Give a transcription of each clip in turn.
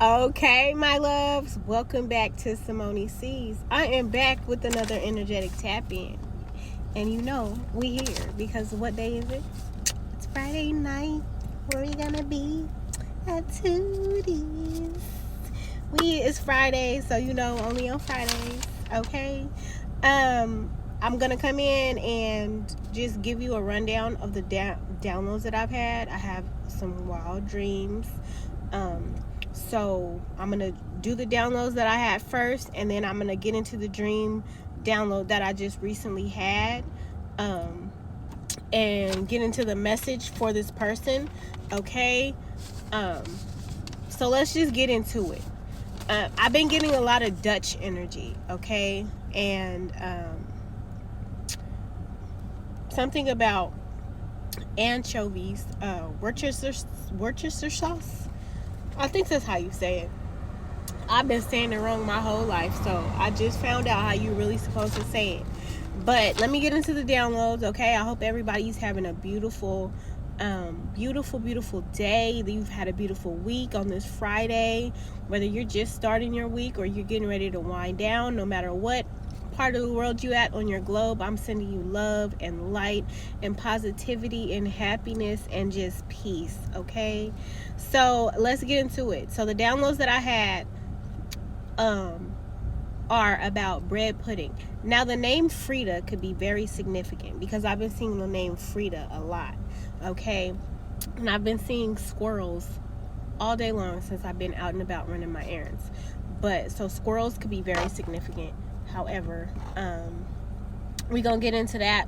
Okay, my loves, welcome back to Simone C's. I am back with another energetic tap in. And we here because what day is it? It's Friday night. Where we gonna be? At Tootie's. It's Friday, so only on Fridays, okay? I'm gonna come in and just give you a rundown of the downloads that I've had. I have some wild dreams. So I'm gonna do the downloads that I had first, and then I'm gonna get into the dream download that I just recently had, and get into the message for this person. Okay. So let's just get into it. I've been getting a lot of Dutch energy. Okay, and something about anchovies, Worcestershire sauce. I think that's how you say it. I've been saying it wrong my whole life, so I just found out how you really supposed to say it. But let me get into the downloads, okay? I hope everybody's having a beautiful day. That you've had a beautiful week on this Friday. Whether you're just starting your week or you're getting ready to wind down, no matter what part of the world you at on your globe, I'm sending you love and light and positivity and happiness and just peace, okay? So let's get into it. So the downloads that I had are about bread pudding. Now the name Frida could be very significant because I've been seeing the name Frida a lot, okay? And I've been seeing squirrels all day long since I've been out and about running my errands. But so squirrels could be very significant. However, we're going to get into that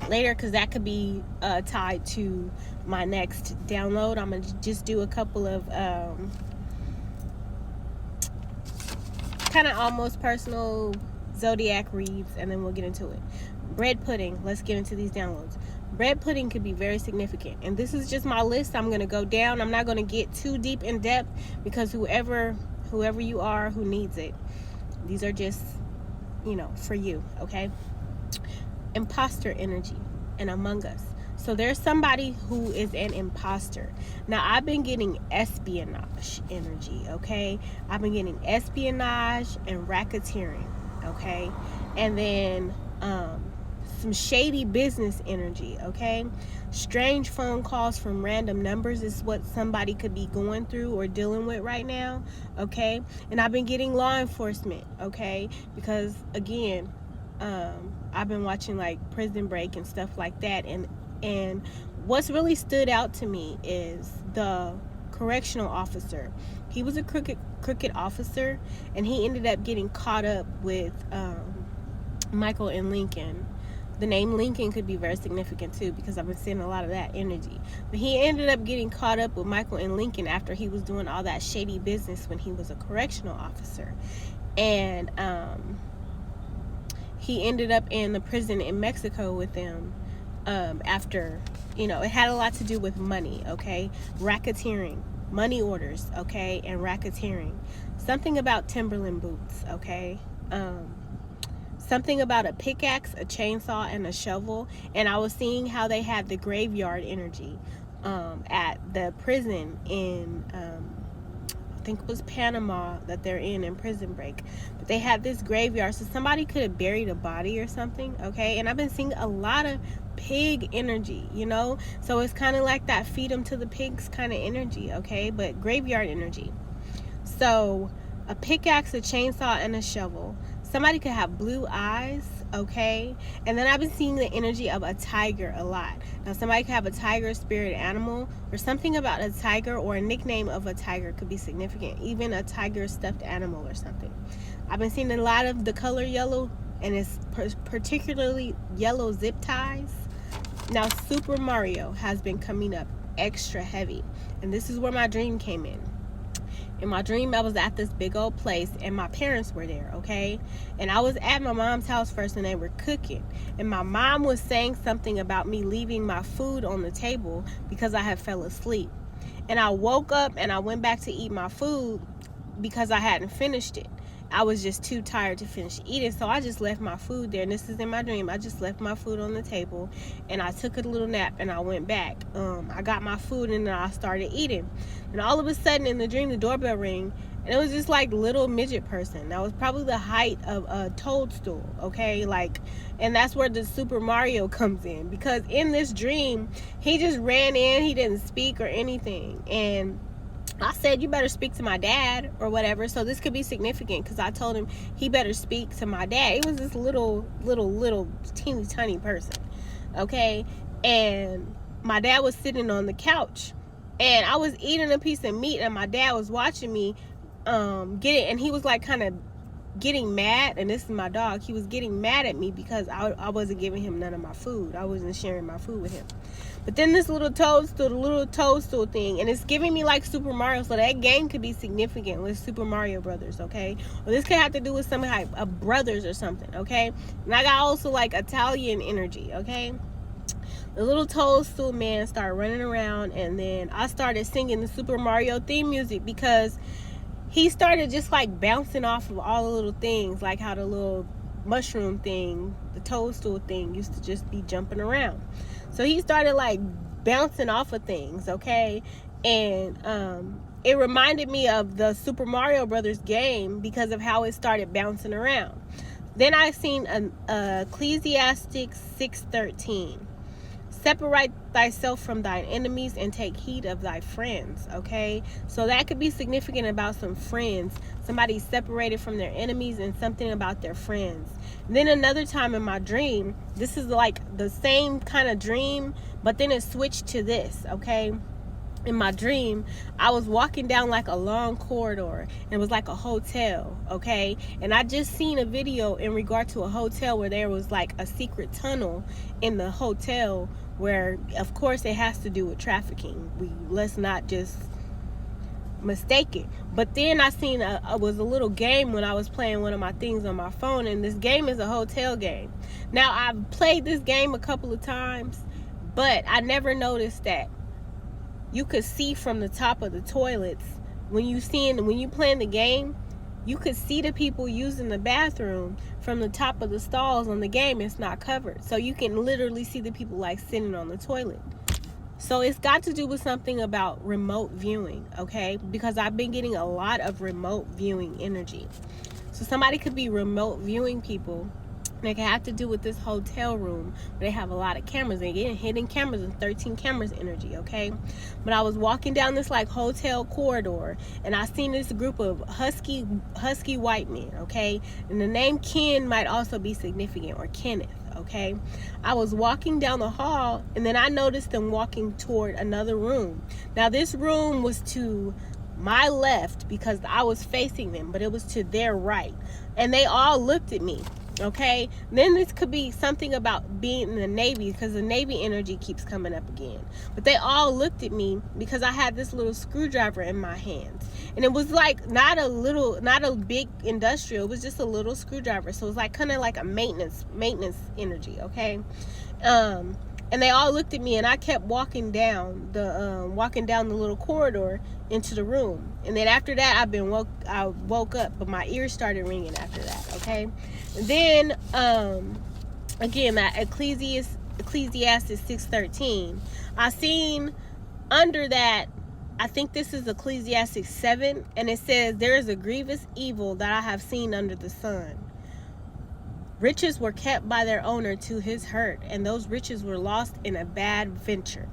later because that could be tied to my next download. I'm going to just do a couple of kind of almost personal zodiac reads, and then we'll get into it. Bread pudding. Let's get into these downloads. Bread pudding could be very significant. And this is just my list. I'm going to go down. I'm not going to get too deep in depth because whoever you are who needs it, these are just for you, okay? Imposter energy and Among Us. So there's somebody who is an imposter. Now I've been getting espionage energy, okay? I've been getting espionage and racketeering, okay? And then some shady business energy, okay? Strange phone calls from random numbers is what somebody could be going through or dealing with right now, okay? And I've been getting law enforcement, okay? Because again, I've been watching like Prison Break and stuff like that, and what's really stood out to me is the correctional officer. He was a crooked officer, and he ended up getting caught up with Michael and Lincoln. The name Lincoln could be very significant too because I've been seeing a lot of that energy. But he ended up getting caught up with Michael and Lincoln after he was doing all that shady business when he was a correctional officer. And he ended up in the prison in Mexico with them after, it had a lot to do with money, okay? Racketeering, money orders, okay? And racketeering. Something about Timberland boots, okay? Something about a pickaxe, a chainsaw, and a shovel. And I was seeing how they had the graveyard energy at the prison in, I think it was Panama that they're in Prison Break. But they had this graveyard, so somebody could have buried a body or something, okay? And I've been seeing a lot of pig energy, So it's kind of like that feed them to the pigs kind of energy, okay? But graveyard energy. So a pickaxe, a chainsaw, and a shovel. Somebody could have blue eyes, okay? And then I've been seeing the energy of a tiger a lot. Now, somebody could have a tiger spirit animal, or something about a tiger, or a nickname of a tiger could be significant. Even a tiger stuffed animal or something. I've been seeing a lot of the color yellow, and it's particularly yellow zip ties. Now, Super Mario has been coming up extra heavy. And this is where my dream came in. In my dream, I was at this big old place, and my parents were there, okay? And I was at my mom's house first, and they were cooking. And my mom was saying something about me leaving my food on the table because I had fell asleep. And I woke up, and I went back to eat my food because I hadn't finished it. I was just too tired to finish eating, so I just left my food there. And this is in my dream. I just left my food on the table, and I took a little nap, and I went back. I got my food, and then I started eating. And all of a sudden, in the dream, the doorbell rang, And it was just like little midget person that was probably the height of a toadstool, okay? Like, and that's where the Super Mario comes in, because in this dream he just ran in, he didn't speak or anything, and I said, you better speak to my dad or whatever. So this could be significant, because I told him he better speak to my dad. It was this little teeny tiny person, okay? And my dad was sitting on the couch, and I was eating a piece of meat, and my dad was watching me get it, and he was like kind of getting mad. And this is my dog. He was getting mad at me because I wasn't giving him none of my food. I wasn't sharing my food with him. But then this little toadstool thing, and it's giving me like Super Mario, so that game could be significant with Super Mario Brothers, okay? Or this could have to do with some type of brothers or something, okay? And I got also like Italian energy, okay? The little toadstool man started running around, and then I started singing the Super Mario theme music, because he started just like bouncing off of all the little things, like how the little mushroom thing, the toadstool thing, used to just be jumping around. So he started like bouncing off of things, okay? And it reminded me of the Super Mario Brothers game because of how it started bouncing around. Then I seen Ecclesiastes 6:13. Separate thyself from thine enemies and take heed of thy friends, okay? So that could be significant about some friends. Somebody separated from their enemies, and something about their friends. And then another time in my dream, this is like the same kind of dream, but then it switched to this, okay? In my dream, I was walking down like a long corridor, and it was like a hotel, okay? And I just seen a video in regard to a hotel where there was like a secret tunnel in the hotel, where of course it has to do with trafficking. Let's not just mistake it. But then I seen was a little game when I was playing one of my things on my phone, and this game is a hotel game. Now, I've played this game a couple of times, but I never noticed that you could see from the top of the toilets when you playing the game. You could see the people using the bathroom from the top of the stalls on the game. It's not covered, so you can literally see the people like sitting on the toilet. So it's got to do with something about remote viewing, okay? Because I've been getting a lot of remote viewing energy. So somebody could be remote viewing people. It can have to do with this hotel room where they have a lot of cameras. They're getting hidden cameras and 13 cameras energy, okay? But I was walking down this like hotel corridor, and I seen this group of husky white men, okay? And the name Ken might also be significant, or Kenneth, okay? I was walking down the hall, and then I noticed them walking toward another room. Now, this room was to my left because I was facing them, but it was to their right. And they all looked at me. Okay, then this could be something about being in the Navy, because the Navy energy keeps coming up again. But they all looked at me because I had this little screwdriver in my hands, and it was like not a big industrial, it was just a little screwdriver. So it was like kind of like a maintenance energy, okay? And they all looked at me, and I kept walking down the little corridor into the room. And then after that, I woke up, but my ears started ringing after that, okay? And then again, that Ecclesiastes 6:13, I seen under that, I think this is Ecclesiastes 7, and it says, there is a grievous evil that I have seen under the sun. Riches were kept by their owner to his hurt, and those riches were lost in a bad venture.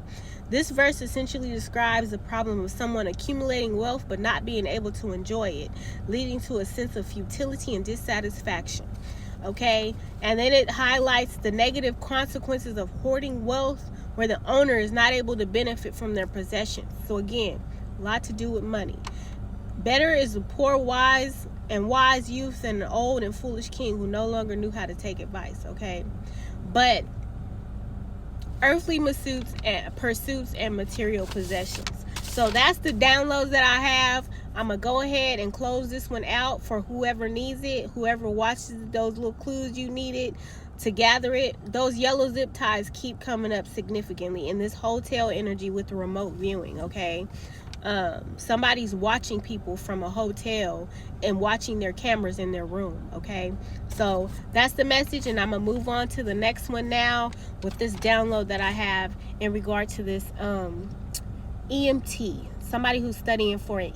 This verse essentially describes the problem of someone accumulating wealth but not being able to enjoy it, leading to a sense of futility and dissatisfaction. Okay? And then it highlights the negative consequences of hoarding wealth, where the owner is not able to benefit from their possessions. So again, a lot to do with money. Better is a poor wise youth than an old and foolish king who no longer knew how to take advice, okay? But earthly pursuits and material possessions. So that's the downloads that I have. I'm going to go ahead and close this one out for whoever needs it, whoever watches those little clues you needed to gather it. Those yellow zip ties keep coming up significantly in this hotel energy with the remote viewing, okay? Somebody's watching people from a hotel and watching their cameras in their room, okay? So that's the message, and I'm gonna move on to the next one now with this download that I have in regard to this EMT, somebody who's studying for an